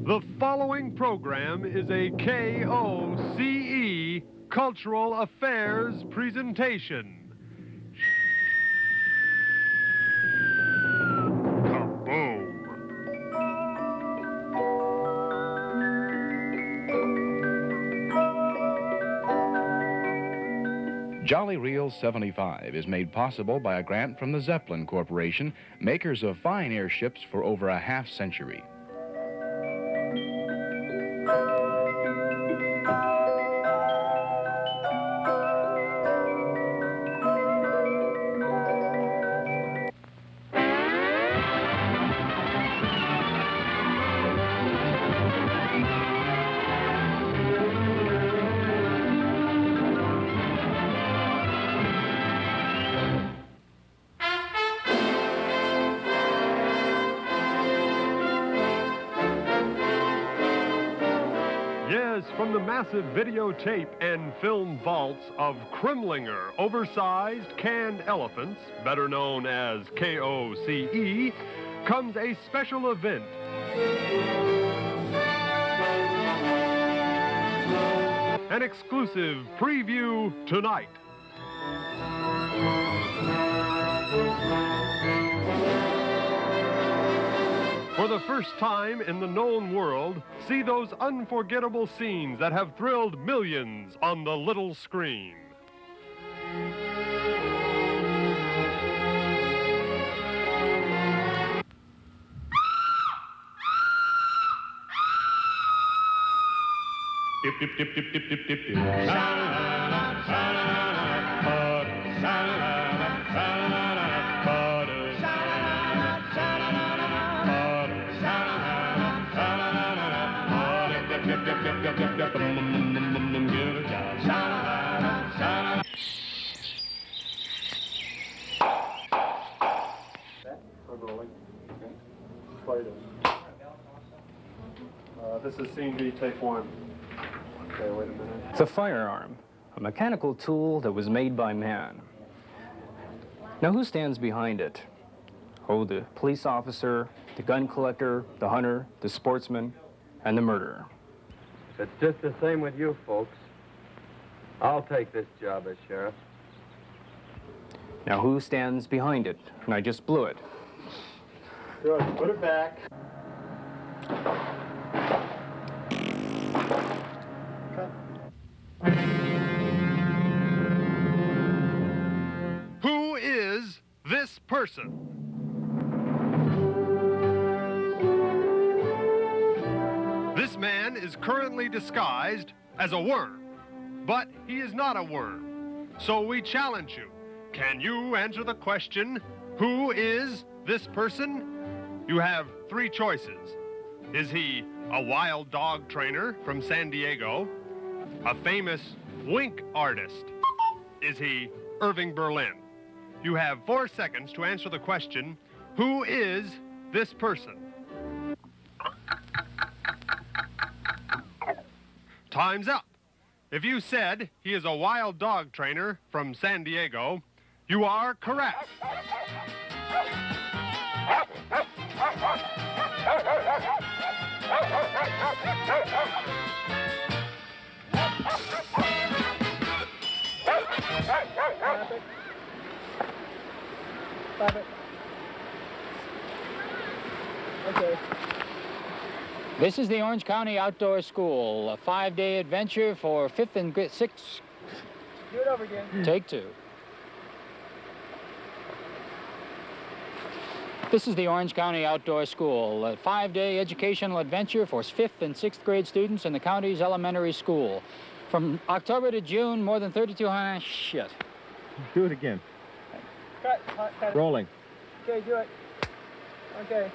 The following program is a KOCE Cultural Affairs presentation. Kaboom! Jolly Reel 75 is made possible by a grant from the Zeppelin Corporation, makers of fine airships for over a half-century. Yes, from the massive videotape and film vaults of Kremlinger oversized canned elephants, better known as KOCE, comes a special event. An exclusive preview tonight. For the first time in the known world, see those unforgettable scenes that have thrilled millions on the little screen. Dip, dip, dip, dip, dip, dip, dip, dip. Sha-la-la, sha-la-la, butter, sha-la-la, sha-la-la, butter, sha-la-la, sha-la-la, butter, sha-la-la, sha-la-la, butter. Dip, dip, dip, dip, dip, dip, dip, get a job. Sha-la-la, sha-la-la. I'm rolling. Play this. This is scene B, take one. Okay, wait a minute. It's a firearm, a mechanical tool that was made by man. Now, who stands behind it? Oh, the police officer, the gun collector, the hunter, the sportsman, and the murderer. It's just the same with you folks. I'll take this job as sheriff. Now, who stands behind it? And I just blew it. Good, put it back. Who is this person? This man is currently disguised as a worm, but he is not a worm. So we challenge you. Can you answer the question, who is this person? You have three choices. Is he a wild dog trainer from San Diego? A famous wink artist? Is he Irving Berlin? You have 4 seconds to answer the question, who is this person? Time's up. If you said he is a wild dog trainer from San Diego, you are correct. Stop it. Okay. This is the Orange County Outdoor School, a 5-day adventure for 5th and 6th. Do it over again. Take two. This is the Orange County Outdoor School, a 5-day educational adventure for 5th and 6th grade students in the county's elementary school. From October to June, more than 3,200... Shit. Do it again. Cut it. Rolling. Okay, do it. Okay.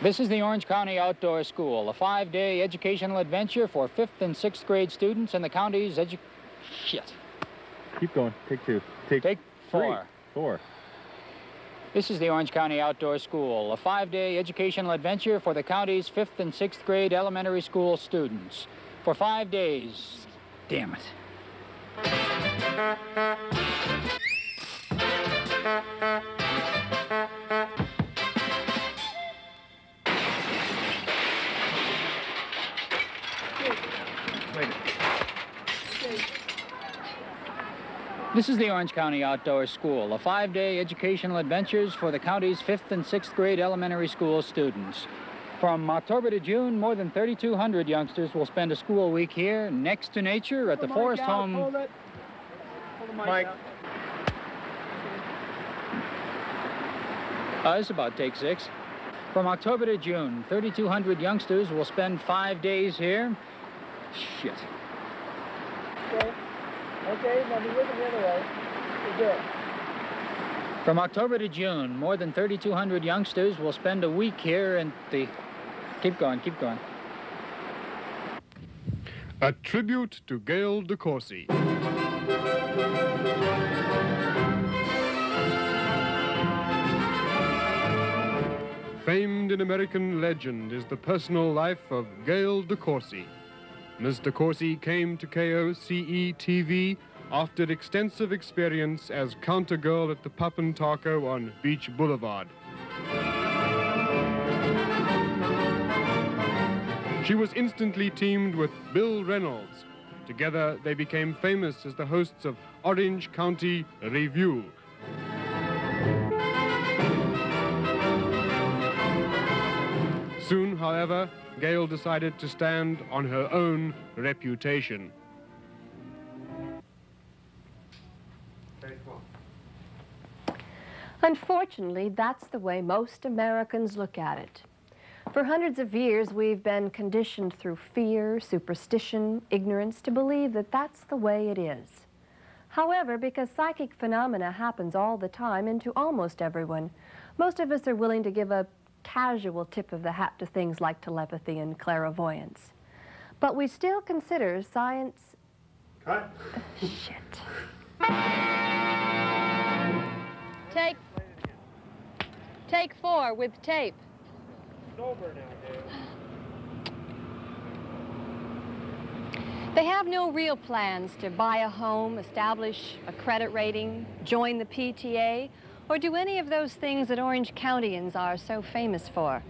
This is the Orange County Outdoor School, a 5-day educational adventure for 5th and 6th grade students in the county's Shit. Keep going. Take two. Take four. 4. This is the Orange County Outdoor School, a 5-day educational adventure for the county's 5th and 6th grade elementary school students. For 5 days. Damn it. This is the Orange County Outdoor School, a 5-day educational adventures for the county's 5th and 6th grade elementary school students. From October to June, more than 3,200 youngsters will spend a school week here next to nature at the Forest Home. Hold it. Hold the mic Mike. out. It's about take 6. From October to June, 3,200 youngsters will spend 5 days here. Shit. Okay. Okay, now be looking the other way. You're good. From October to June, more than 3,200 youngsters will spend a week here in the... Keep going, keep going. A tribute to Gail DeCourcy. Famed in American legend is the personal life of Gail DeCourcy. Miss DeCourcy came to KOCE-TV after extensive experience as counter girl at the Pup and Taco on Beach Boulevard. She was instantly teamed with Bill Reynolds. Together, they became famous as the hosts of Orange County Review. Soon, however, Gail decided to stand on her own reputation. Unfortunately, that's the way most Americans look at it. For hundreds of years, we've been conditioned through fear, superstition, ignorance to believe that that's the way it is. However, because psychic phenomena happens all the time and to almost everyone, most of us are willing to give a casual tip of the hat to things like telepathy and clairvoyance. But we still consider science... Cut. Shit. Take 4 with tape. Sober now, Dave. They have no real plans to buy a home, establish a credit rating, join the PTA, or do any of those things that Orange Countyans are so famous for.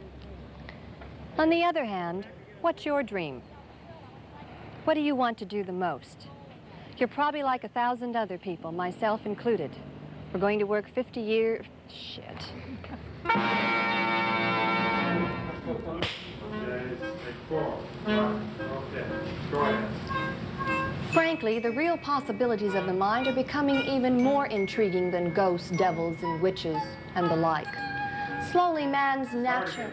On the other hand, what's your dream? What do you want to do the most? You're probably like 1,000 other people, myself included. We're going to work 50 years... Shit. Frankly, the real possibilities of the mind are becoming even more intriguing than ghosts, devils, and witches, and the like. Slowly, man's natural...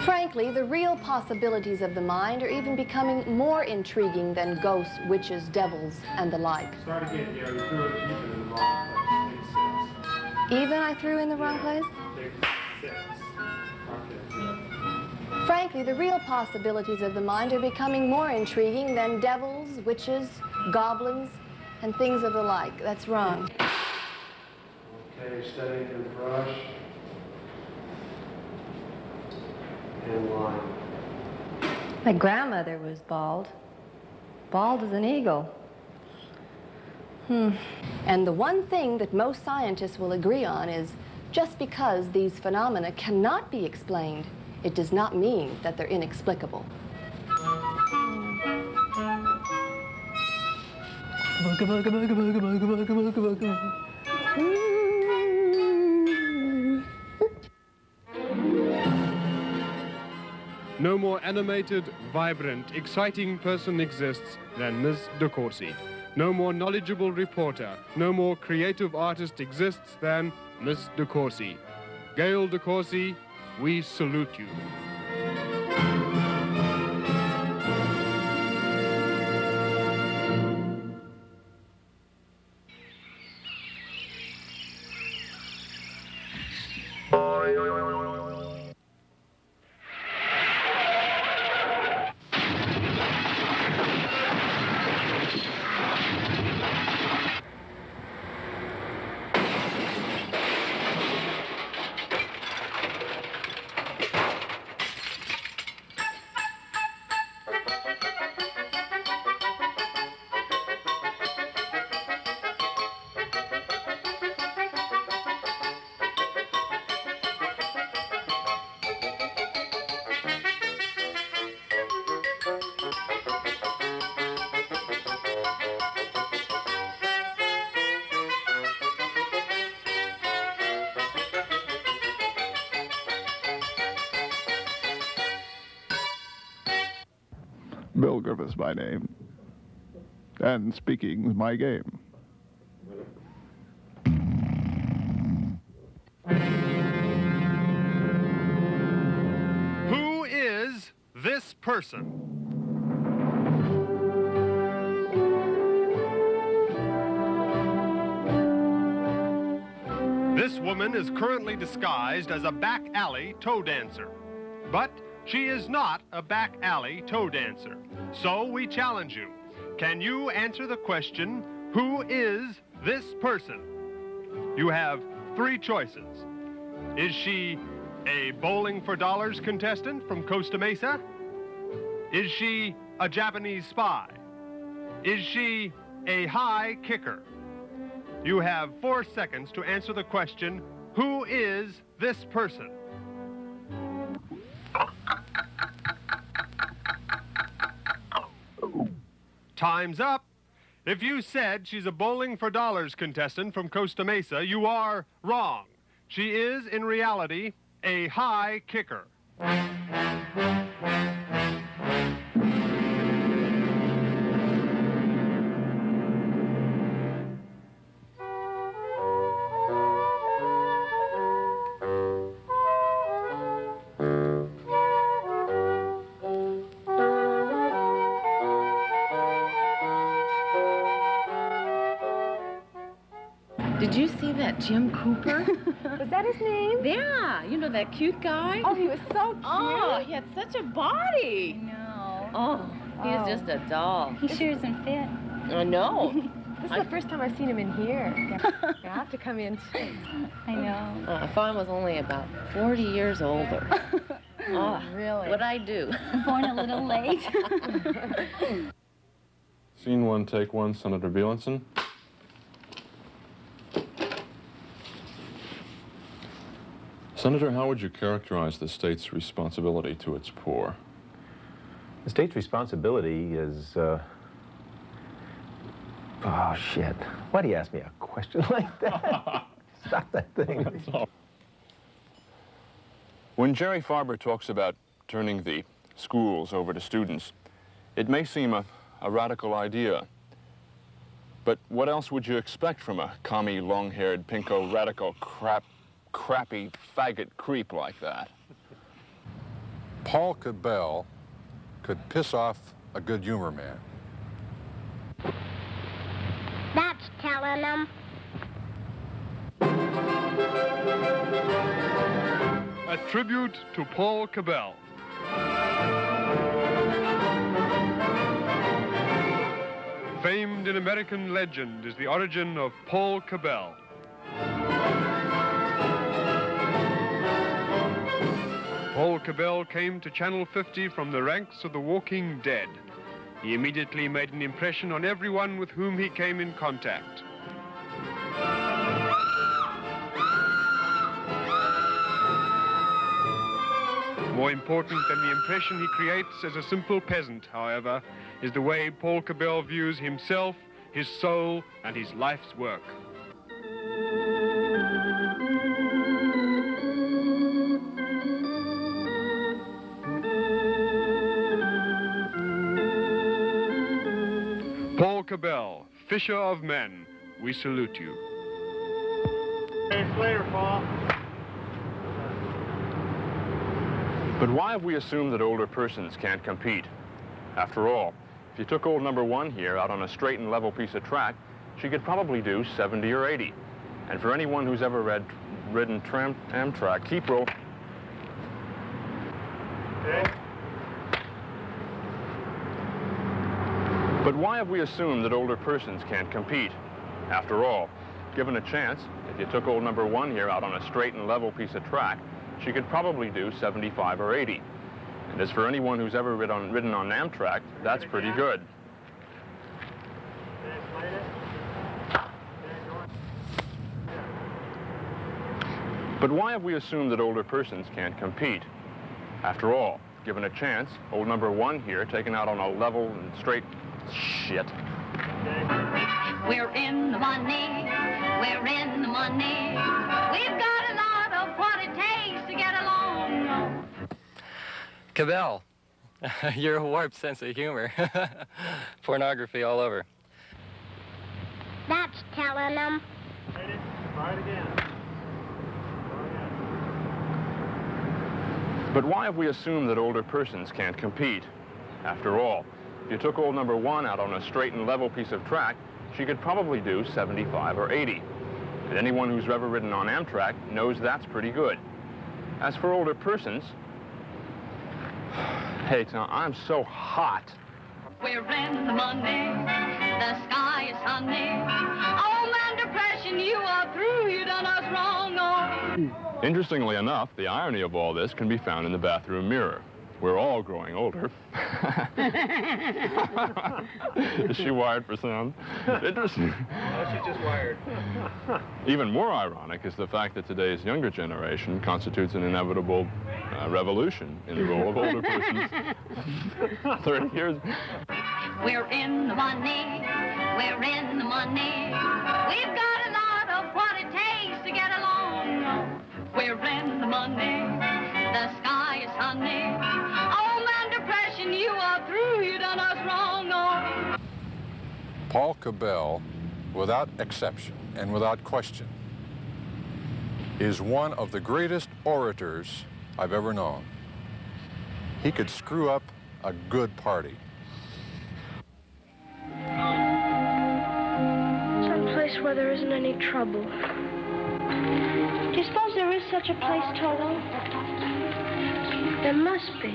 Frankly, the real possibilities of the mind are even becoming more intriguing than ghosts, witches, devils, and the like. Start again, Gail. You threw it even in the wrong place. Take 6. Even I threw in the wrong place? Take 6. Okay. Frankly, the real possibilities of the mind are becoming more intriguing than devils, witches, goblins, and things of the like. That's wrong. Okay, steady and brush. And line. My grandmother was bald. Bald as an eagle. And the one thing that most scientists will agree on is just because these phenomena cannot be explained, it does not mean that they're inexplicable. No more animated, vibrant, exciting person exists than Miss DeCourcy. No more knowledgeable reporter, no more creative artist exists than Miss DeCourcy. Gail DeCourcy, we salute you. Bill Griffith's my name. And speaking's my game. Who is this person? This woman is currently disguised as a back alley toe dancer. But she is not a back alley toe dancer. So we challenge you. Can you answer the question, who is this person? You have 3 choices. Is she a bowling for dollars contestant from Costa Mesa? Is she a Japanese spy? Is she a high kicker? You have 4 seconds to answer the question, who is this person? Time's up. If you said she's a bowling for dollars contestant from Costa Mesa, you are wrong. She is, in reality, a high kicker. Did you see that Jim Cooper? Was that his name? Yeah, you know that cute guy? Oh, he was so cute. Oh, he had such a body. No. Oh, he's just a doll. He sure isn't fit. I know. This is the first time I've seen him in here. I have to come in too. I know. I thought I was only about 40 years older. Oh, really? What'd I do? Born a little late. Scene 1, take 1, Senator Bielenson. Senator, how would you characterize the state's responsibility to its poor? The state's responsibility is, oh, shit. Why do you ask me a question like that? Stop that thing. When Jerry Farber talks about turning the schools over to students, it may seem a radical idea. But what else would you expect from a commie, long-haired, pinko, radical, crappy faggot creep like that? Paul Cabell could piss off a good humor man. That's telling them. A tribute to Paul Cabell. Famed in American legend is the origin of Paul Cabell. Paul Cabell came to Channel 50 from the ranks of the Walking Dead. He immediately made an impression on everyone with whom he came in contact. More important than the impression he creates as a simple peasant, however, is the way Paul Cabell views himself, his soul, and his life's work. Paul Cabell, Fisher of Men, we salute you. Thanks later, Paul. But why have we assumed that older persons can't compete? After all, if you took old number 1 here out on a straight and level piece of track, she could probably do 70 or 80. And for anyone who's ever ridden Amtrak, keep roll. Okay. But why have we assumed that older persons can't compete? After all, given a chance, if you took old number 1 here out on a straight and level piece of track, she could probably do 75 or 80. And as for anyone who's ever ridden on Amtrak, that's pretty good. But why have we assumed that older persons can't compete? After all, given a chance, old number 1 here, taken out on a level and straight shit. We're in the money. We're in the money. We've got a lot of what it takes to get along. Cabell, Your warped sense of humor. Pornography all over. That's telling them. Try it again. But why have we assumed that older persons can't compete? After all, if you took old number 1 out on a straight and level piece of track, she could probably do 75 or 80. And anyone who's ever ridden on Amtrak knows that's pretty good. As for older persons, hey, Tom, I'm so hot. We're in the Monday, the sky is sunny. Oh, man, depression, you are through, you done us wrong, no. Interestingly enough, the irony of all this can be found in the bathroom mirror. We're all growing older. Is she wired for sound? Interesting. Oh, she's just wired. Even more ironic is the fact that today's younger generation constitutes an inevitable revolution in the role of older persons. 30 years. We're in the money, we're in the money. We've got a lot of what it takes to get along. We're in the money, the sky is sunny. Oh, man, depression, you are through, you done us wrong, no. Paul Cabell, without exception and without question, is one of the greatest orators I've ever known. He could screw up a good party. Someplace where there isn't any trouble. Do you suppose there is such a place, Toto? There must be.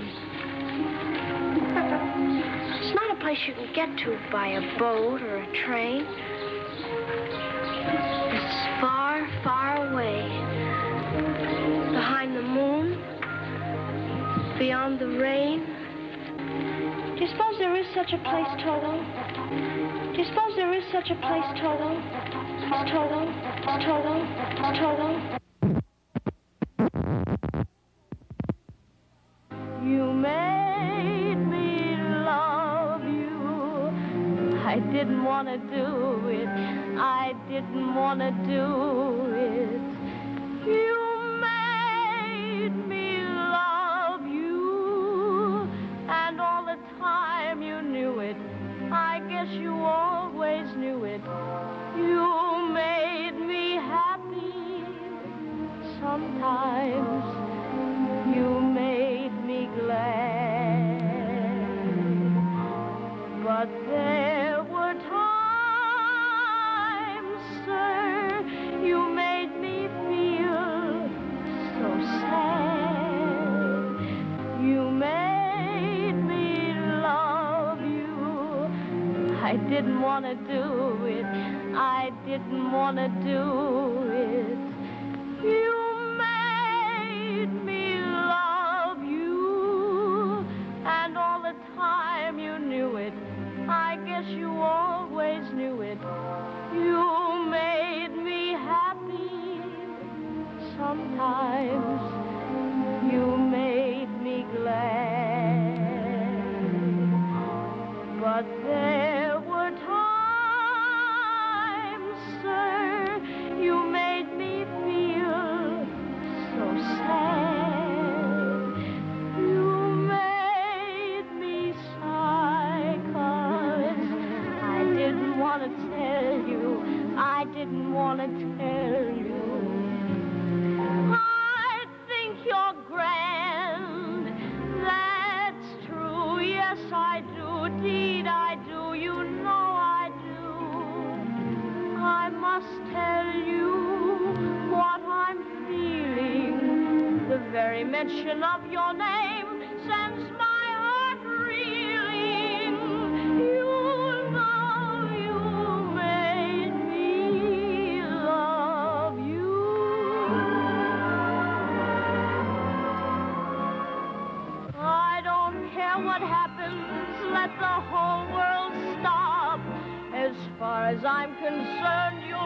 It's not a place you can get to by a boat or a train. It's far, far away. Behind the moon, beyond the rain. Do you suppose there is such a place, Toto? Do you suppose there is such a place, Toto? Toto, Toto, Toto. You made me love you. I didn't want to do it. I didn't want to do it. You made me love you. And all the time you knew it. I guess you always knew it. You made me happy. Sometimes you made me glad. But there were times, sir, you made me feel so sad. You made me love you. I didn't want to do it. I didn't want to do it. You made me love you. And all the time you knew it. I guess you always knew it. You made me happy. Sometimes you made me glad. But there were times, sir, you made me feel so sad. You made me sigh, 'cause I didn't want to tell you. I didn't want to tell you. I think you're grand. That's true. Yes, I do. Indeed, I do. You know I do. I must tell you what I'm feeling. The very mention of your name sends my heart reeling. You know you made me love you. I don't care what happens. Let the whole world stop. As far as I'm concerned, you'll